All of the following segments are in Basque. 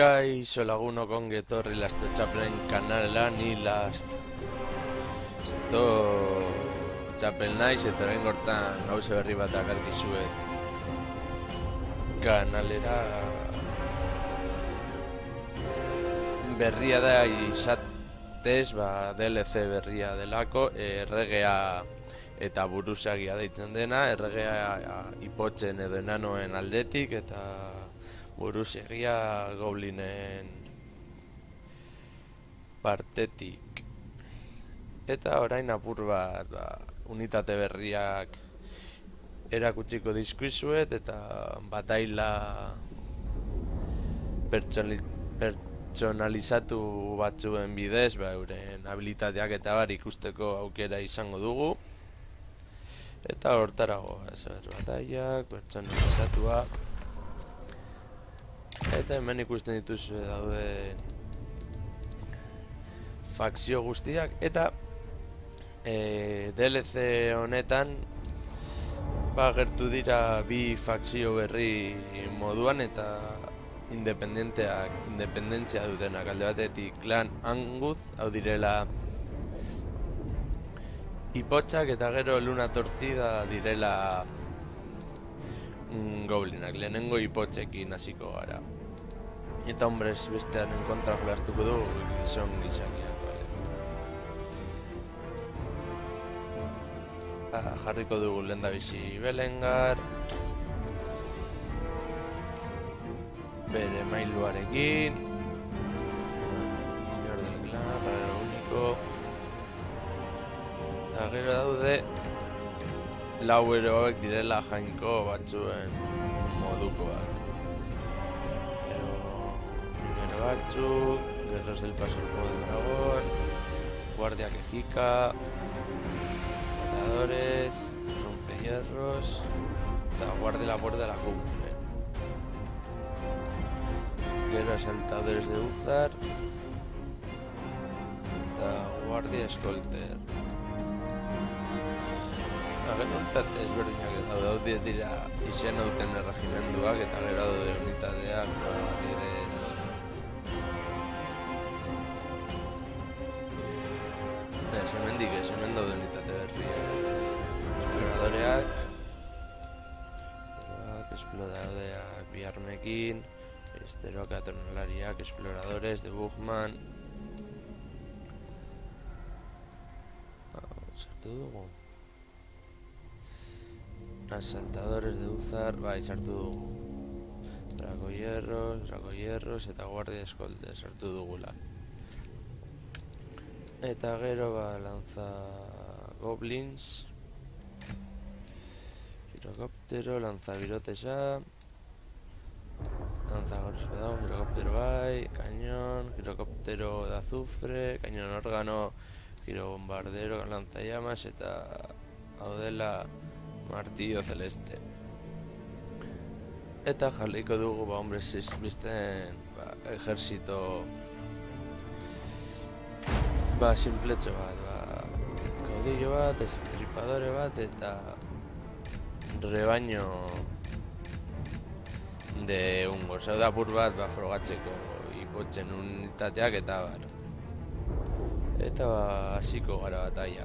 Kaixo lagunok ongi etorri Last Chapelen kanalera, ni Last Esto Chapel naiz eta orain gortan gauza berri bat dakarkizuet kanalera. Berria da izatez, DLC berria delako, erregea eta buruzagia deitzen dena, erregea ipotzen edo enanoen aldetik eta buruzagia goblinen partetik. Eta orain apur bat unitate berriak erakutsiko dizkizuet eta bataila pertsonalizatu batzuen bidez euren habilitateak eta bar ikusteko aukera izango dugu. Eta hortarago batailak pertsonalizatua, eta hemen ikusten dituzue dauden fakzio guztiak. Eta DLC honetan gertu dira bi fakzio berri moduan eta independentzia dutenak. Alde batetik Clan Angus, hau direla ipotxak, eta gero Luna Torcida direla goblinak. Lehenengo ipotxekin hasiko gara. Eta hombres bestearen kontra jolastuko du gizon gizakiak. Jarriko dugu lehendabizi Belengar bere mailuarekin, señor del clan, para único. Eta gero daude lau eroek direla jainko batzuen modukoak. Gero batzuk, guerreros del paso del fuego del dragón, guardia quejica, rompehierros, guardia la puerta de la cumbre. Gero asaltadores de Uzar, guardia escolter. Gero unitate ezberdinak daude dira izena duten erregimenduak, eta gero daude unitateak adibidez hemen daude unitate berriak, esploradoreak bi armekin, esteroak atronalariak, exploradores de Bugman. Sartu dugu asaltadores de Uzar, sartu dugu dragohierros eta guardia escolta sartu dugula. Eta gero lanza goblins, girocóptero, lanza virotesa, lanza girocóptero cañón, girocóptero de azufre, cañón órgano, giro bombardero, lanza llamas eta daudela martillo celeste. Eta jarriko dugu hombres bizten ejército simpletxo bat, caudillo bat, estripadore bat eta rebaño de hongos. Hau da apur bat frogatzeko ipotzen unitateak eta bar. Eta hasiko gara bataia.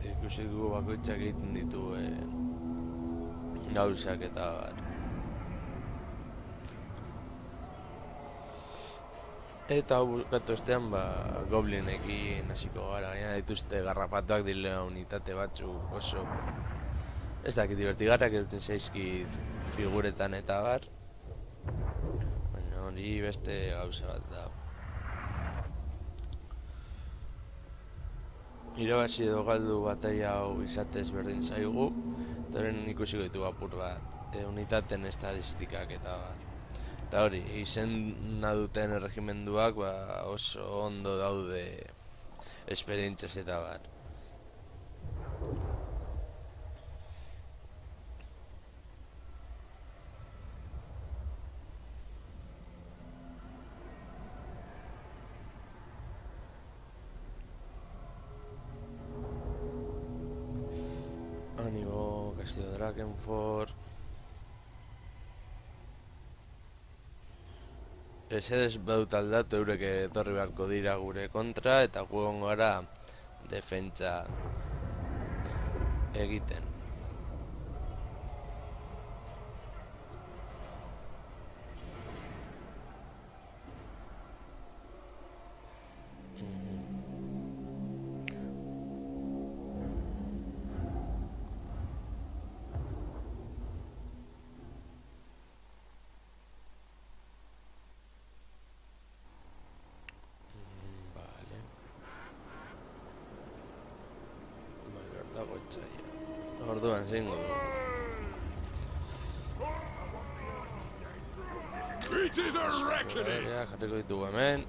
Ikusi dugu bakoitzak egiten dituen gauzak eta bar. Eta bukatu estean goblinekin hasiko gara. Gaina dituzte garrapatuak direla unitate batzuk oso ez dakit divertigarrak eruten zaizkit figuretan eta bar. Baina hori beste gauza bat da. Irabazi edo galdu bataila hau izatez berdin zaigu, eta horren ikusiko ditu apur bat unitaten estadistikak eta bar. Eta hori, izena duten erregimenduak oso ondo daude esperientziaz eta bar. Ezio Drakenfor. Esedez badut aldatu eurek etorri beharko dira gure kontra eta gugon gara defentsa egiten. Orduan zingo du. Jarriko ditugu hemen.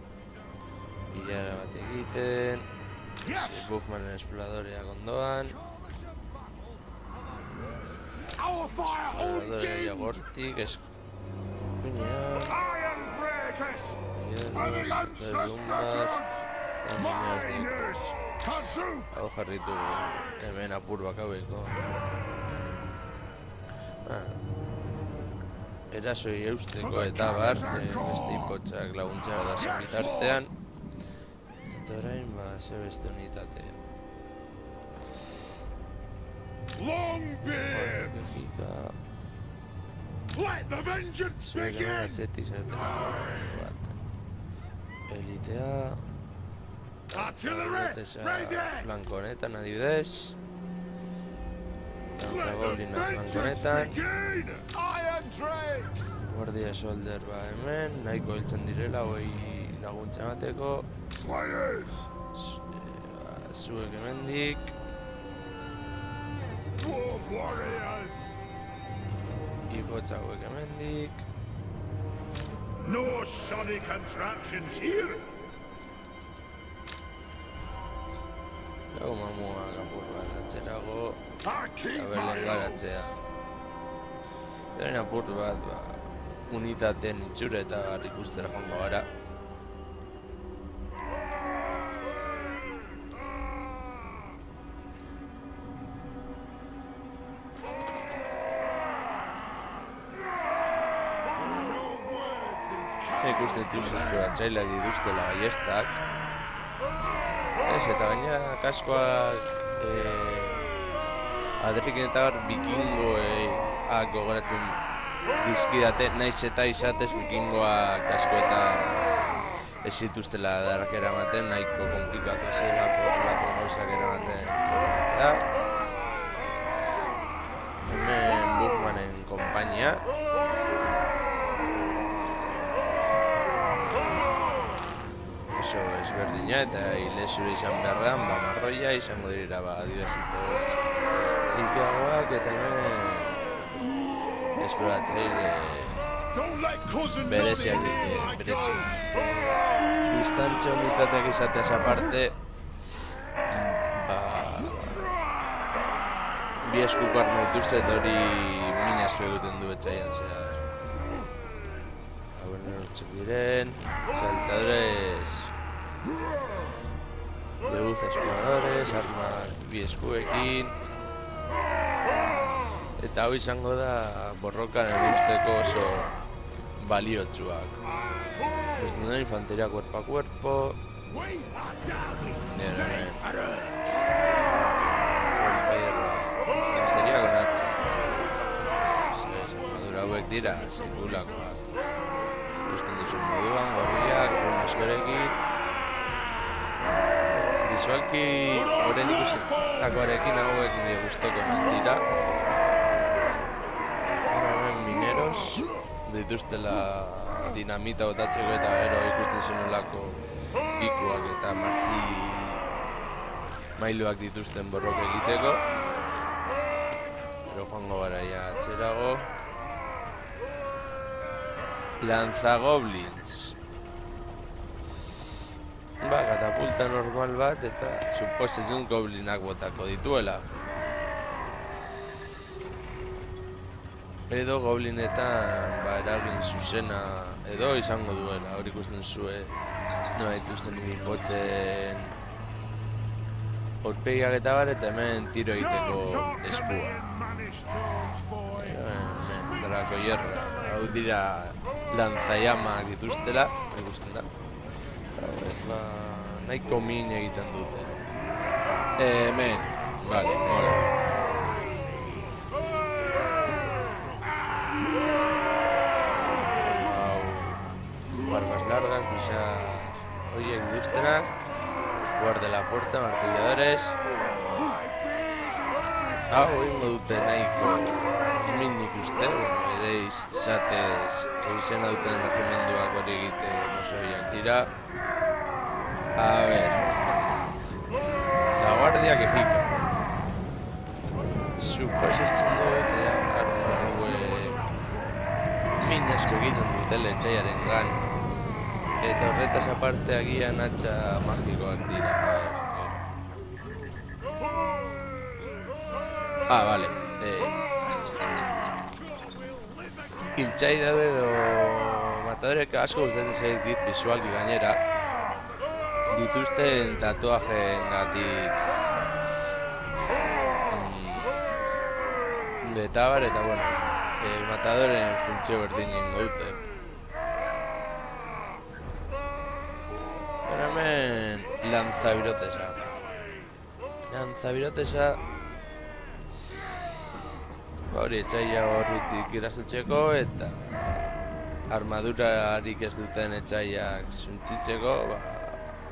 Ilara bat egiten. Bugmanen esploradoreak ondoan. Esploradorea gortik, eskuinean. Hau jarritu hemen apur bakaueko. Erasoi eusteko eta bar, beste ipotxak laguntzea da bitartean. Eta orain, ze beste unitatea. Zuek hemen atxetik zertela. Elitea. Flanko honetan adibidez. Goblina flanko honetan. Guardia solder ba hemen, nahiko hiltzen direla, hoi laguntza emateko. Zuek hemendik. Ipotxa hauek hemendik. No shoddy contraptions here. Lau mamua kapur bat atxerago. Abelen garatzea. Garen apur bat, unitateen itxure eta ikustera joango gara. Ikusten dituz esploratzaileak dituztela baiestak. Eta gainera kaskoak Adrikin eta bar bikingoak gogoratzen dizkidate, naiz eta izatez bikingoak kasko eta ez zituztela darrak eramaten, nahiko komplikatu zelako gauzak eramaten zoratzea. Hemen Bugmanen kompainia. Oso ezberdina eta ilesure izan beharrean, marroia izango dirira adibaziko txikiagoak eta hemen esploratzaile bereziak distantzia unitateak izateaz aparte bi eskuko arma dituzte eta hori minazko egiten du etxaian zehar. Hauen erortzek diren, saltadores debuz esploradores, armak bi eskuekin. Eta hau izango da borrokan erusteko oso baliotsuak. Ez duna infanteria cuerpo a cuerpo. Infanteria con hacha. Armadura hauek dira sekulakoak. Ikusten duzun moduan, gorriak, askorekin. Visualki horren ikustakoarekin hauek nire gustoko dira. Dituztela dinamita botatzeko eta gero ikusten zenolako pikuak eta mailuak dituzten borrok egiteko. Gero joango gara ja atzerago. Lanzagoblins. Katapulta normal bat eta suposezun goblinak botako dituela. Edo goblinetan eragin zuzena edo izango duela, hori ikusten zuen nola dituzten ipotxen aurpegiak eta bar eta hemen tiro egiteko eskua. Spanish Jones, boy. Drako hierra. Hau dira lanzallamak dituztela, ikusten da. Nahiko min egiten dute. Hemen, vale, hola. Barbas largas, o sea, oye, industria, guarde la puerta, martilladores. Hoy me dute nahiko minik uste, veréis satez, izena duten regimenduak hori egite mosoiak dira. A ver, la guardia que pica. Suposatzen dut, arma hauek min asko egiten dutela etxaiaren gan. Eta horretaz aparte agian hatxa magikoak dira. Vale. Hiltzai dabe edo matadorek asko gustatzen zaizkit bisualki gainera. Dituzten tatuajeengatik eta bar, eta bueno, matadoren funtzio berdinen dute. Hemen lanzabirotesa. Lanzabirotesa hori etxaila horretik irasotzeko eta armadurarik ez duten etxaiak suntsitzeko,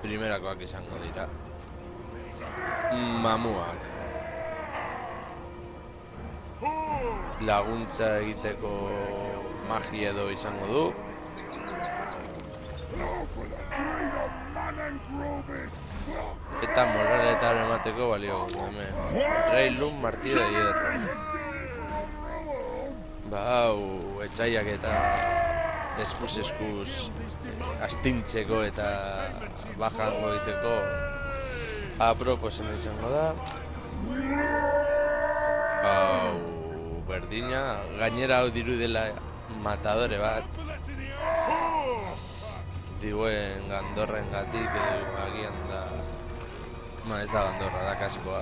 primerakoak izango dira. Mamuak. Laguntza egiteko magia edo izango du. Eta moraletan emateko balio hemen. Reilun martida de hierro. Hau, etxaiak eta eskuz astintzeko eta bajango egiteko aproposena izango da. Hau, berdina, gainera hau dirudela matadore bat. Diguen gandorren gatik edo agian da... ez da gandorra, da kaskoa.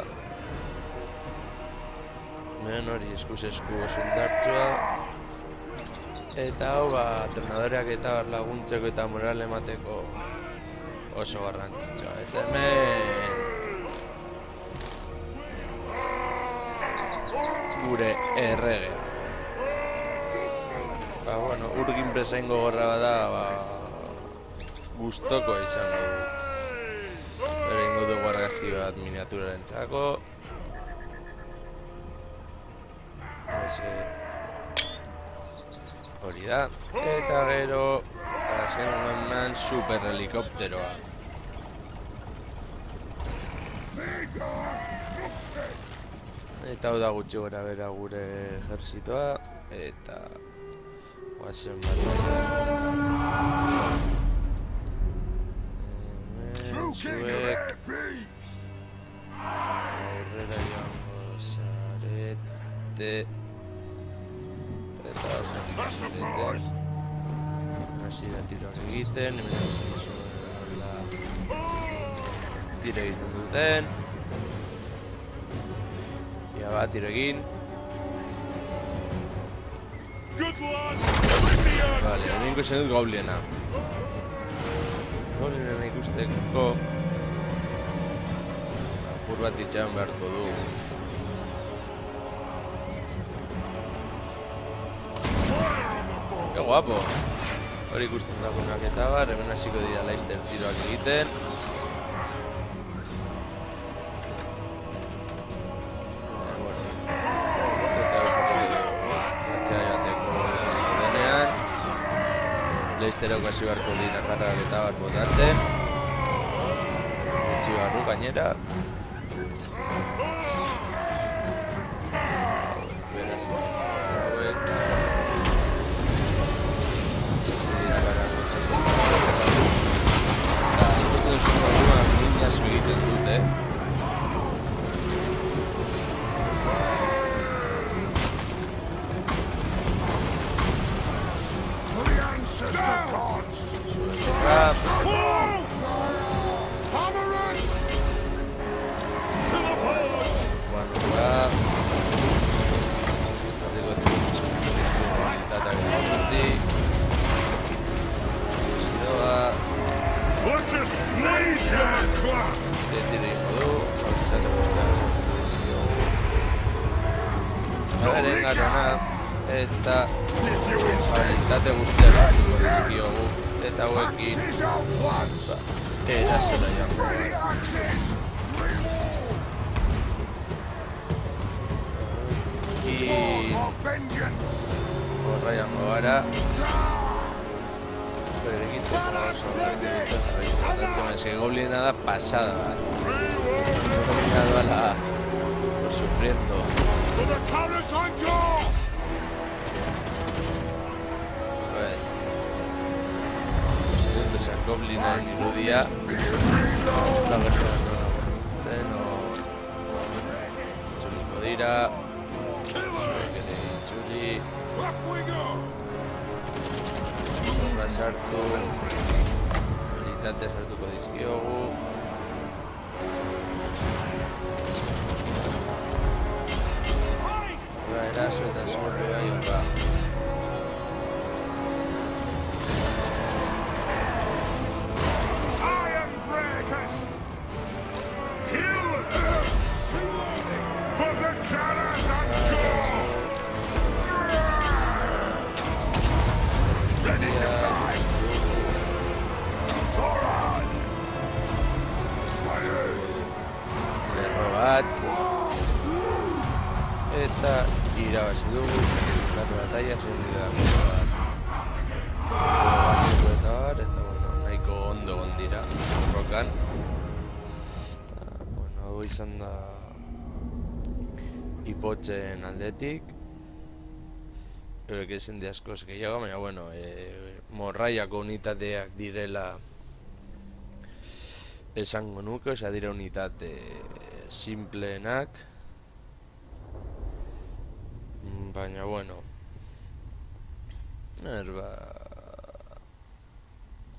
Hemen hori eskuz esku oso indartsua. Eta hau, trenadoreak eta laguntzeko eta moral emateko oso garrantzitsua. Eta hemen... gure erregea. Bueno, urgin bezain gogorra bada, gustoko izango dut. Bera ingo dugu argazki bat miniaturaren txako. Hori da. Eta gero, azken honetan super helikopteroa. Eta hau da gutxi gora bera gure ejerzitoa. Eta... guazen bat zuek aurrera joango zarete eta zarete hasi da tiroak egiten tiro egiten duten ia bat tiro egin vale, hemengo izan dut goblina goblina ikusteko apur bat itxean beharko du que guapo hori ikusten dagoenak eta bar hemen hasiko dira laizter tiroak egiten Leisterok hasi beharko dira karrak eta bat botatzen etxi barru gainera ikusten duzu moduan minaz egiten dute tiri modu, unitate guztiak sartuko dizkiogu. Beren garona, eta unitate guztiak sartuko dizkiogu. Eta hauekin, erasora joango gara. Horra joango gara. Egiteko oso goblina da pasada bat. Goblina doala sufriendo. Goblina irudia da gertzen itzuliko dira itzuli horra sartu unitate sartuko dizkiogu eraso eta zorri bai horra eta irabazi dugu gatu batalla eta bueno, nahiko ondo gondira borrokan bueno, hau izan da ipotzen aldetik eurek ezen de askoz gehiago, baina bueno, morraiako unitateak direla esango nuke, osea dira unitate simpleenak baina bueno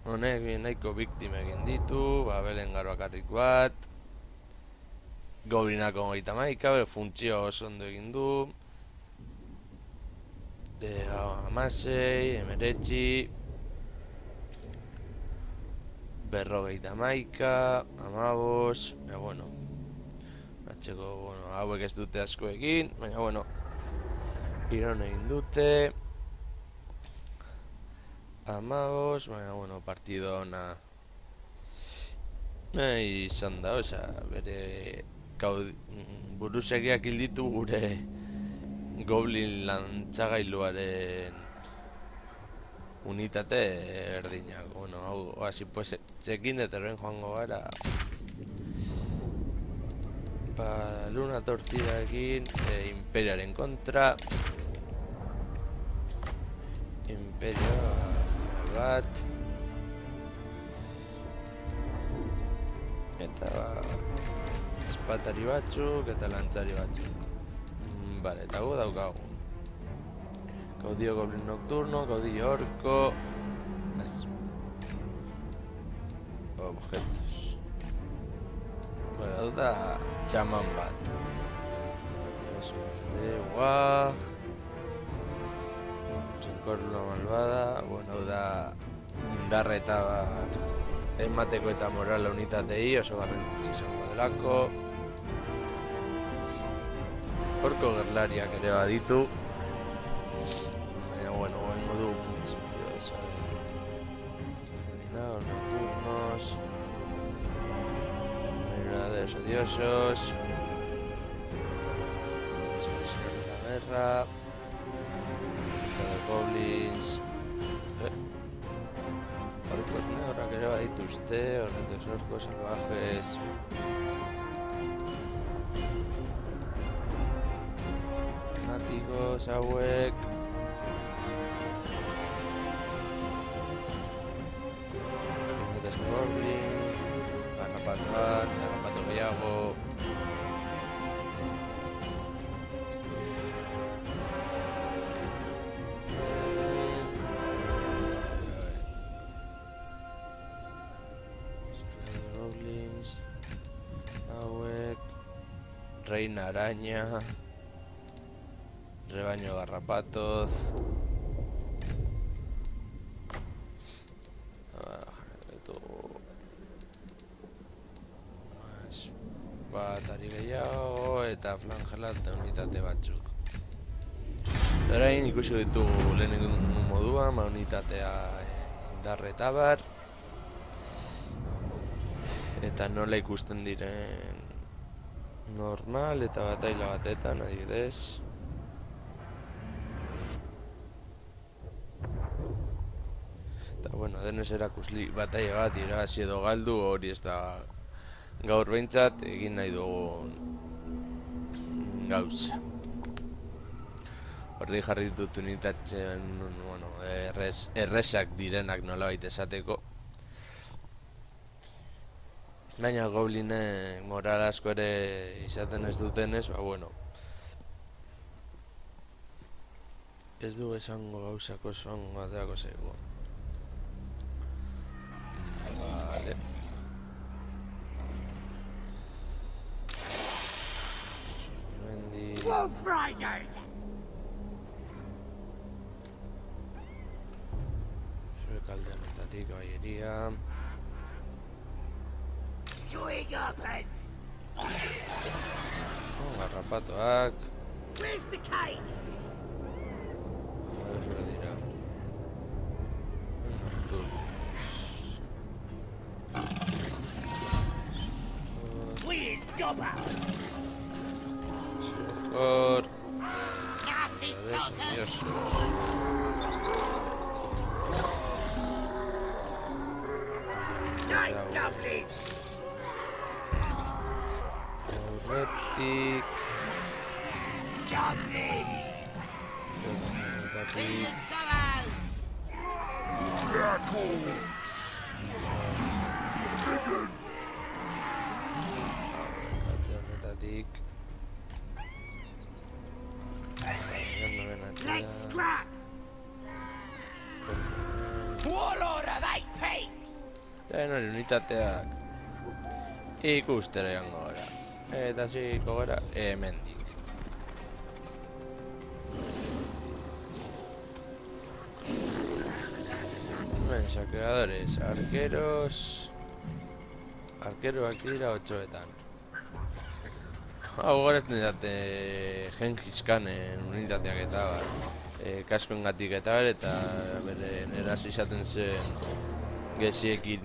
honek nahiko biktima egin ditu Belengar bakarrik bat Goblinako 31 bere funtzio oso ondo egin du 16, 19 berrogeita hamaika, 15, bueno atxeko, bueno, hauek ez dute asko egin, baina bueno iron egin dute 15, baina bueno, partido ona izan da, osea, bere burusegiak hilditu gure Goblin lantzagailuaren unitate erdinak, bueno, hau, hasi pues, txekin eta erben joango gara Luna torcidaekin Imperiaren kontra Imperio bat eta espatari batzuk eta lantzari batzuk vale, eta gu daukagu Caudillo Goblin Nocturno, Caudillo Orco objetos hau da txaman bat Wag Rinkorlua malvada bueno, hau da indarreta bat emateko eta morala unitatei oso garrantzitsu izango delako Orko gerlariak ere baditu baina bueno, goengo du nocturnos Miradores odiosos la guerra Chica de goblins horrak ere badituzte horretos orcos salvajes fanáticos hauek goblin garrapato bat, garrapato gehiago goblins hauek reina araña rebaño garrapatoz bat ari gehiago eta flangela eta unitate batzuk. Orain ikusi ditugu lehenengo moduan, unitatea indarre eta bar. Eta nola ikusten diren normal eta bataila batetan, adibidez. Eta bueno, denez erakusli bataila bat irabazi edo galdu, hori ez da gaur behintzat egin nahi dugu gauza. Horri jarri dut unitatzen, bueno, erresak direnak nolabait esateko. Baina goblinek moral asko ere izaten ez dutenez, ba bueno. Ez du esango gauzako zongo aterako zaigu. Vale. Wolf Riders! Zuek aldeanetatik gaieria. Squigopers! Garrapatoak. Where's the cave? Horra dira. Where's Gobbers? Zurkor. Nasty stalkers! Night goblins! Aurretik. Goblins! Honetatik. Where's Gobbers? Honetatik. Let's scrap! Warlord of eight pigs! Eta hori unitateak ikustera jango gara. Eta ziko gara hemendik. Hemen saqueadores, arqueros. Arkeroak dira 8etan. Hau goretzen dute Genghis Khanen unitateak eta bar. Kaskoengatik eta bar, eta bere eraz izaten zen geziekin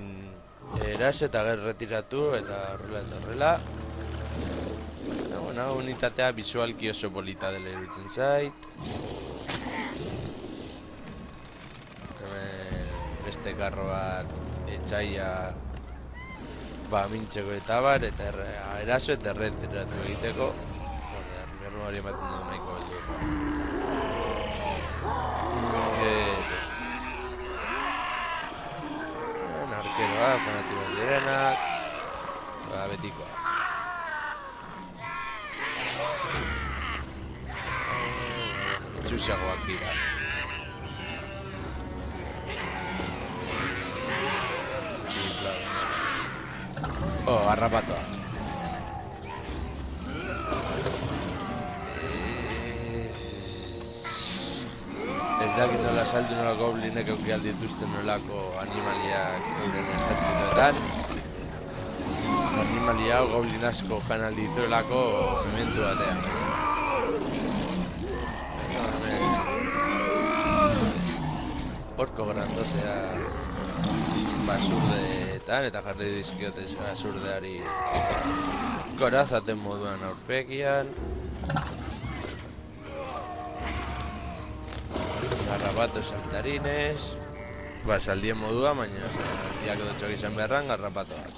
eraz eta retiratu eta horrela eta horrela. Bueno, unitatea visualki oso polita dela iruditzen zait. Beste karro bat etxaia mintxeko eta bar, eta eraso eta erretiratu egiteko. Herribernu hori ematen du nahiko beldu. Arkeroa, fanatikoak direnak. Betikoa. Txusagoak dira. Garrapatoak. Ez dakit nola saldu nola goblinek euki aldituzten nolako animaliak euren ejerzitoetan. Animalia goblin asko jan aldituelako mementu batean. Horko grandotea basurdeetan eta jarri dizkiote basurdeari korazaten moduan aurpegian. Garrapato saltarines. Saldien modua, baina diak edo txok izan beharran garrapatoak.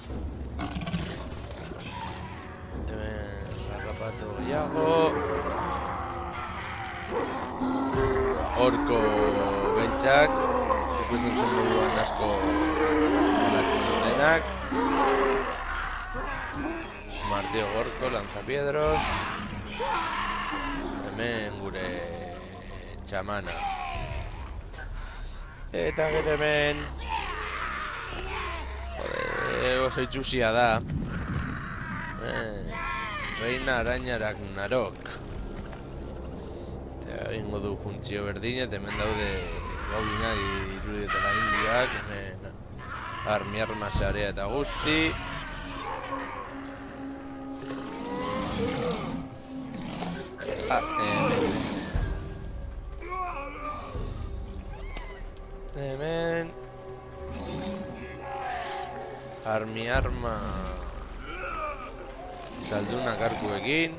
Hemen garrapato gehiago. Horko beltzak. Ikusten zen moduan asko alatzen dutenak. Martillo gorko, lanzapiedros. Hemen gure txamana. Eta gero hemen oso itxusia da. Reina arañarak narok. Eta egingo du funtzio berdin, eta hemen daude gaulina irudetela indiak. Hemen armi arma sarea eta guzti. mi arma saldunak arkuekin.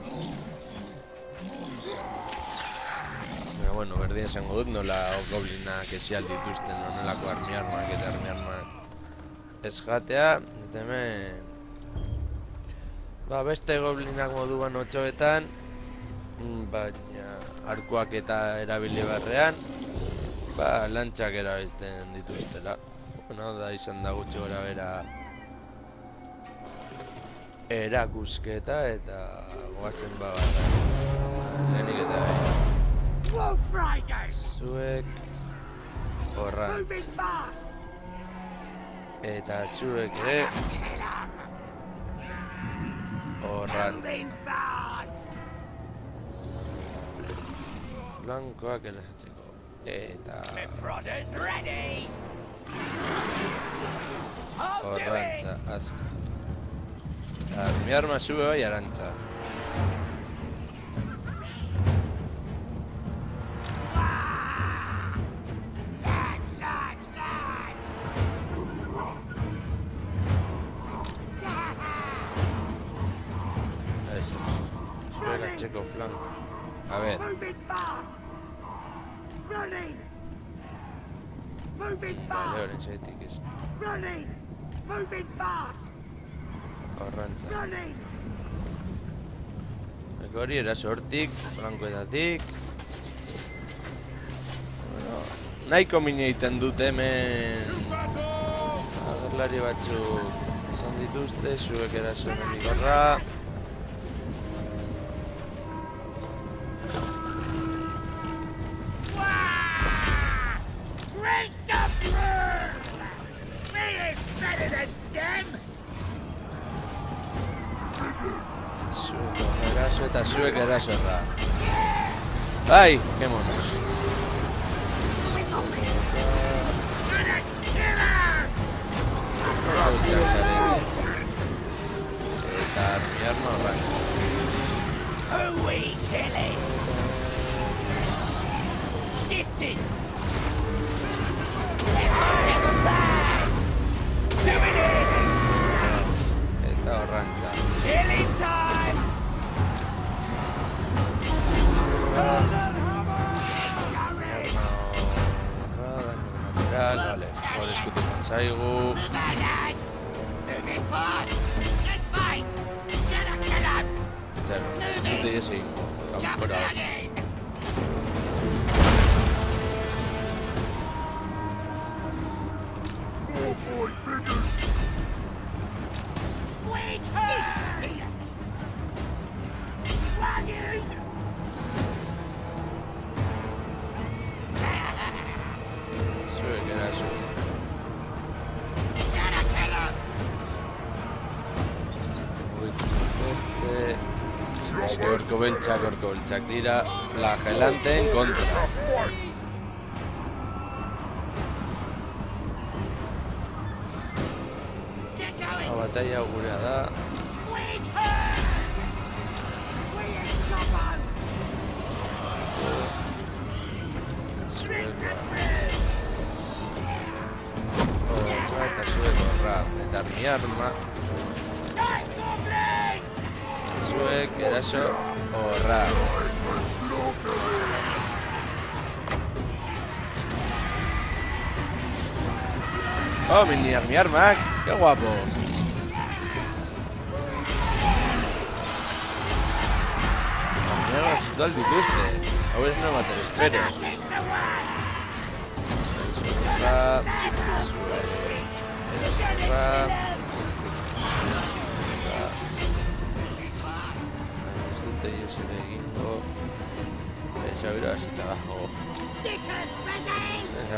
Baina, bueno, berdin esango dut nola goblinak esial dituzten onelako armak eta armak ez jatea. Eta hemen beste goblinak moduan otxoetan, baina arkuak eta erabili barrean lantxak erabiltzen dituztela. Bueno, da izan da gutxi gora bera erakusketa eta goazen lehenik eta Wolf Riders! zuek horrantz Moving fast! eta zuek ere horrantz Moving fast! blankoak erasatzeko eta Mithradas ready! I'll do it! horrantza azka. Mi arma sube bai arantza. Eso. Espera, checo flanco. A ver. Moving fast! Running! Moving Vale, fast! oretxetik ez. Running! Moving fast! Horrantza. Running! Hori eraso hortik, flankoetatik. Bueno, nahiko mina egiten dut hemen agerlari batzuk izan dituzte, zuek eraso hemen igorra. Drink the brew! Me is better than them! Zuek eraso eta zuek erasorra. Ai, que monos. Gonna kill her! Hautzak zarete. Eta mi arma horrank. Who we killing? Shifting! Doing it! Eta horrantza. Killing time! Vale, hor eskutukan zaigu. Badass! Moving fast! Let's fight! Gonna kill him! Zero, eskute egin. Jump Kanpora. running! Squid Phoenix! Running! Zuek eraso. Gonna kill him! Eske horko beltzak dira flagelanteen kontra. Get going! Batalla gurea da. Squid herd! We ain't someone! Zuek horra eta zuek horra. Eta mi arma, Night Goblin! zuek eraso horra. Oh, mi armak, qué guapo. Mi arma zutal dituzte. Hau ez no mater espero. Nothing's away! Horra, zuek eraso horra. Ez dute jesure egingo. Eza bero hasita dago. Stickers ready!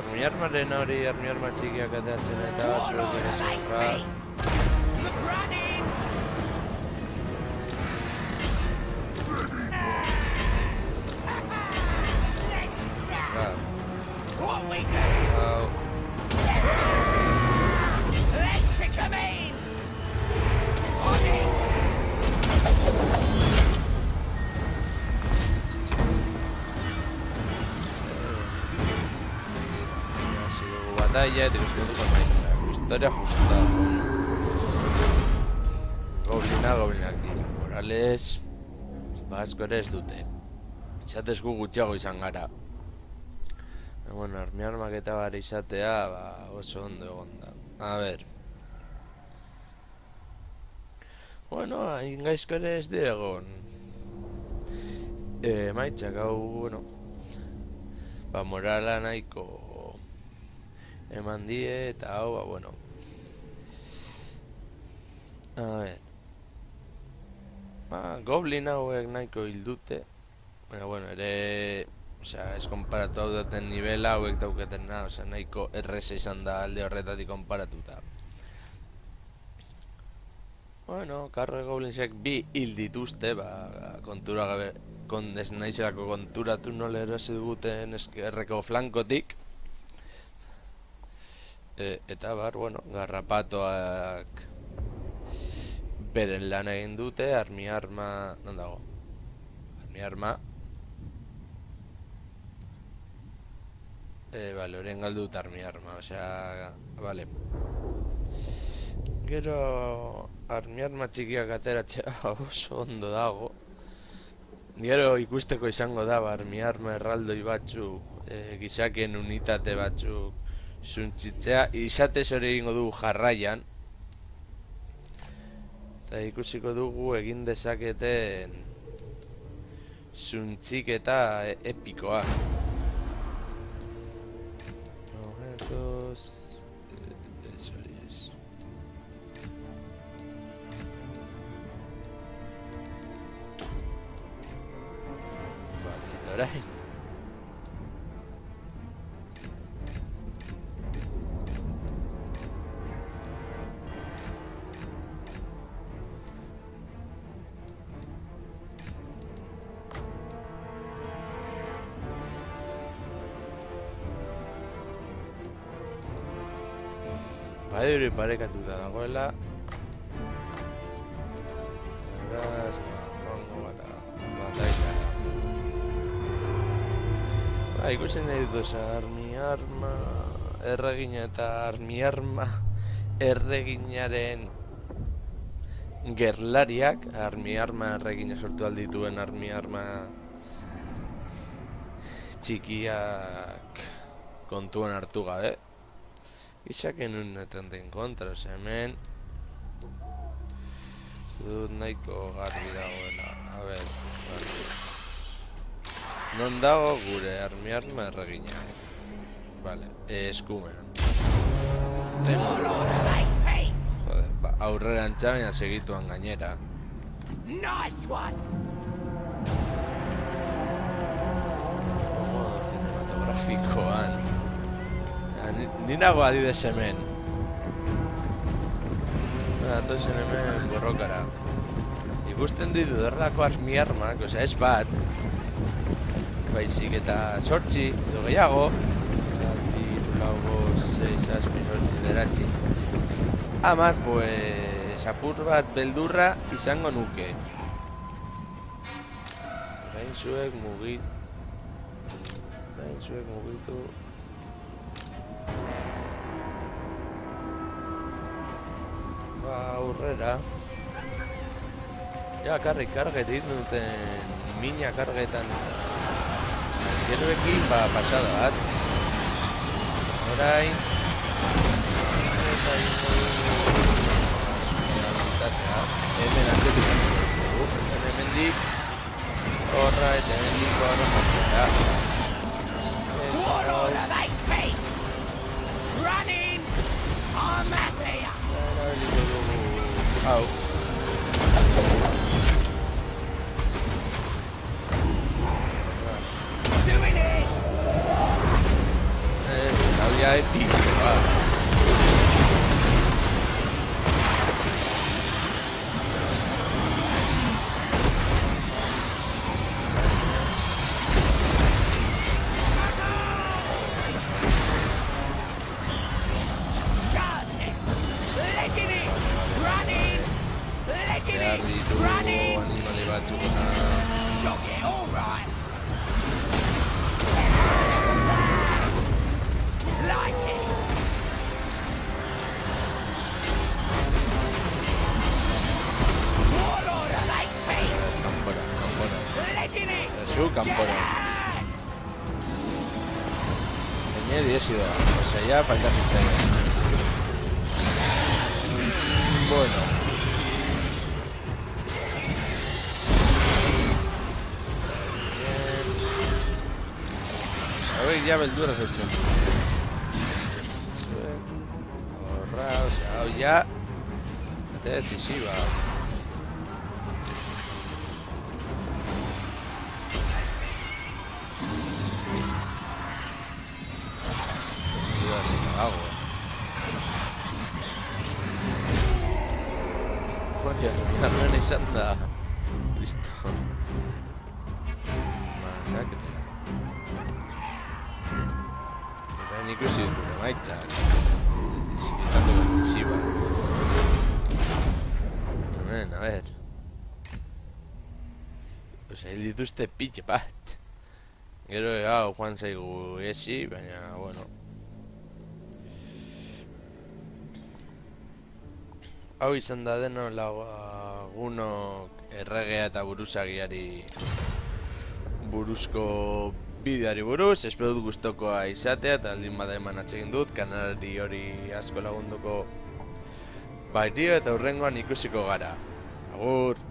Armi armaren hori, armi arma txikiak ateatzen eta zuek eraso horra. Running! Horra, What we do? hau. Let's pick 'em in! On it! Batalla, te los cuento con mancha. Historia justa. goblinak dira. Morales, asko ere ez dute. Izatez gu gutxiago izan gara. Bueno, armak eta bare izatea, oso ondo egon da. A ber. Bueno, hain gaizko ere ez dira egon. Maitzak hau, bueno, morala nahiko eman die, eta hau, bueno. A ber. Goblin hauek nahiko hildute. Baina, bueno, ere... Osea, ez konparatu hau daten nivela hauek dauketena, osea, nahiko erreza izan da alde horretatik konparatuta. Bueno, karro goblinsek bi hil dituzte, kontura gabe, ez nahizelako konturatu nola erosi duguten eskerreko flankotik. Eta bueno, garrapatoak beren lan egin dute, arma, non dago? Arma. Vale, horien galdut arma, osea, vale. Gero arma txikiak ateratzea oso ondo dago. Gero ikusteko izango da, arma erraldoi batzuk, gizakien unitate batzuk zuntzitzea, izatez hori egingo dugu jarraian. Eta ikusiko dugu egin dezaketen zuntziketa epikoa. Eso es. Vale, eta orain. Badiri parekatuta dagoela. Beraz, joango gara batailara. Ikusten nahi dut arma erregina eta arma erreginaren gerlariak, arma erregina sortu aldituen arma txikiak kontuan hartu gabe. Gizakien unetan den kontra, hemen dut nahiko garbi dagoela. A ber, non dago gure arma erregina. Vale, eskumean. Joder, aurrera baina segituan gainera. Nice one. Modo cinematografikoan. Ni nago adidez hemen. Atozen hemen borrokara. Ikusten ditu derlako armak, osea ez bat. Baizik eta sortzi, edo gehiago. Lago, 6, 8, 9, Amak, pues, apur bat beldurra izango nuke. Orain zuek mugitu. Aurrera. Ja, karget egiten duten mina kargetan. Geroekin, pasada bat. Orain. Eta hemen atzetik dugu. Hemendik. Horra eta hemendik horra. What order they be? Running! I'm at here! Hau. Doing it! Hau ya epikoa. Zu, kanpora. Gaine diesi da. Osea, ya falta zitzaien. Bueno. Hauek ya beldurra zaitzen. Horra, osea, hau ya... Bate decisiva. Agua. Coño, carnen izan da. Listo. Masakre. Orain ikusi dut emaitzak. Tanto defensiva. Hemen, a ver. Pues hil dituzte pitxe bat. Gero hau joan zaigu esi, baina, bueno. Hau izan da deno lagunok erregea eta buruzagiari buruzko bideari buruz, espero dut gustokoa izatea eta aldin bada eman atsegin dut, kanalari hori asko lagunduko baitio eta hurrengoan ikusiko gara. Agur!